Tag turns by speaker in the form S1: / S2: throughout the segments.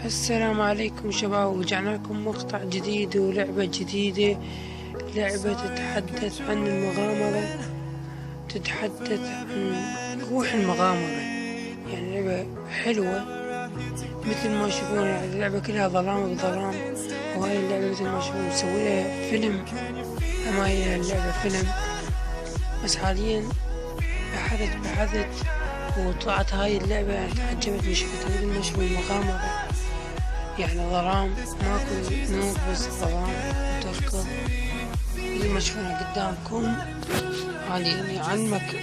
S1: السلام عليكم شباب، ورجعنا لكم مقطع جديد ولعبة جديدة. لعبة تتحدث عن المغامرة، تتحدث عن روح المغامرة. يعني لعبة حلوة مثل ما تشوفون. يعني اللعبة كلها ظلام بظلام، وهاي اللعبة مثل ما تشوفون مسوي لها فيلم. أما هي اللعبة فيلم، بس حاليا بحثت وطلعت هاي اللعبة. يعني تعجبتني، شفتها مثل ما تشوفون مغامرة، يعني ظلام، ماكو نور بس ظلام وتركض مثل ما تشوفونها قدامكم. هذه يعني يعلمك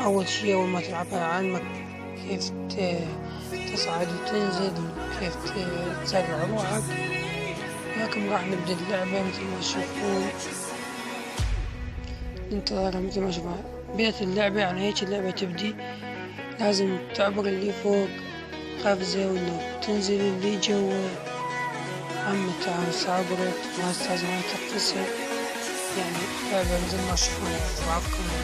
S1: أول شي، أول ما تلعبها يعلمك كيف تصعد وتنزل، وكيف تسرع روحك. لكن راح نبدأ اللعبة مثل ما تشوفون. ننتظر مثل ما تشوفون بداية اللعبة. يعني هيك اللعبة تبدي، لازم تعبر اللي فوق قفزة، واللي تنزل اللي جوا عمك عاوز عبرت وهسه ما تقفزها. يعني لعبة مثل ما تشوفون معقدة.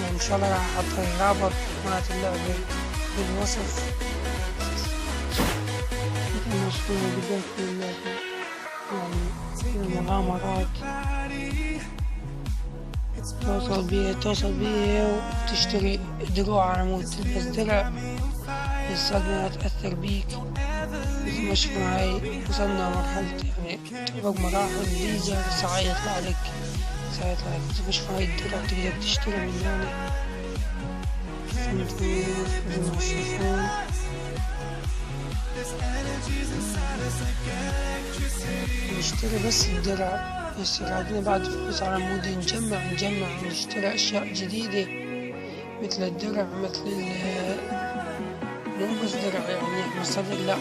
S1: يعني إن شاء الله راح أحط الرابط مالت اللعبة بالوصف. مثل ما تشوفون بداية اللعبة، يعني المغامرات توصل بيها وتشتري دروع على مود تلبس درع. الصدمة لا تأثر بيك. مثل ما شفنا هاي وصلنا مرحلة، يعني تعرف مراحل ليزر ساعة يطلع لك. مثل ما شفنا هاي الدرع تقدر تشتري من هنا. مثل ما تشوفون نشتري بس الدرع. بس عندنا بعد فلوس على مود نجمع ونشتري أشياء جديدة مثل الدرع، مو بس درع يعني مصدر، لا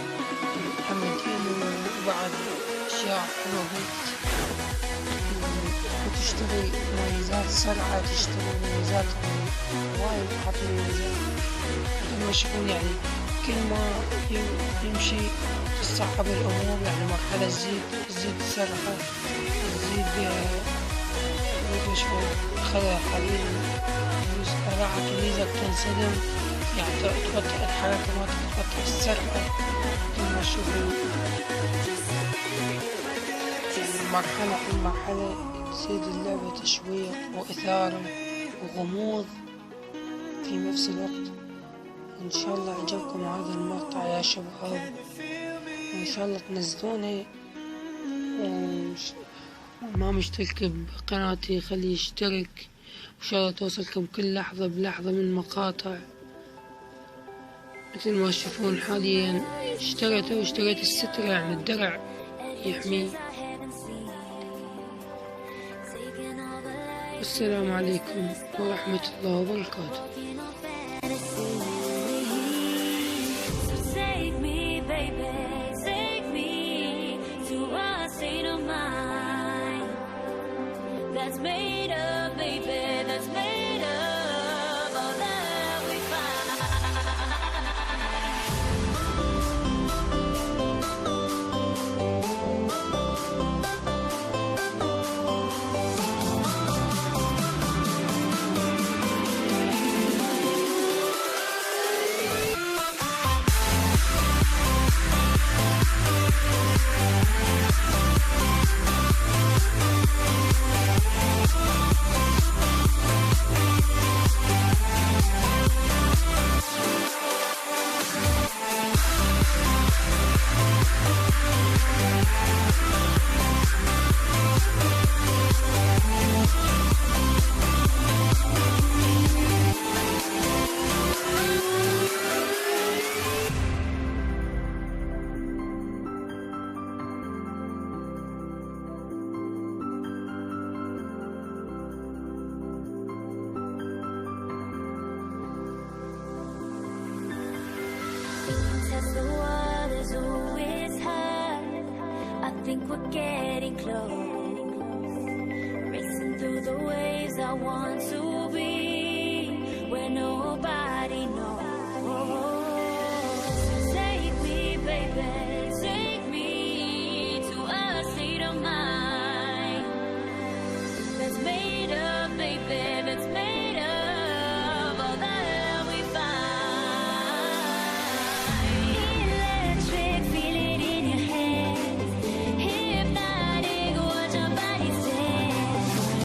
S1: حمدين وبعد أشياء حلوة هيك. وتشتري مميزات سرعة، تشتري مميزات وايد حاطين مميزات. مثل ما تشوفون يعني كل ما يمشي تصعب الأمور. يعني مرحلة تزيد السرعة، تزيد شوي خذها حاليا راحت الميزة بتنسدم. يعني تقطع الحركة، ما تقطع السرعة. مثل ما تشوفون يعني مرحلة تزيد اللعبة تشويق وإثارة وغموض في نفس الوقت. إن شاء الله عجبكم هذا المقطع يا شباب، وإن شاء الله تنزلونه. وما مشترك بقناتي خليه يشترك، وإن شاء الله توصلكم كل لحظة بلحظة من المقاطع. مثل ما تشوفون حاليا اشتريت السترة، يعني الدرع يحميه. السلام عليكم ورحمة الله وبركاته. That's made up, baby, that's made up all that we test the waters, ooh, it's hot. I think we're getting close. Racing through the waves, I want to be where nobody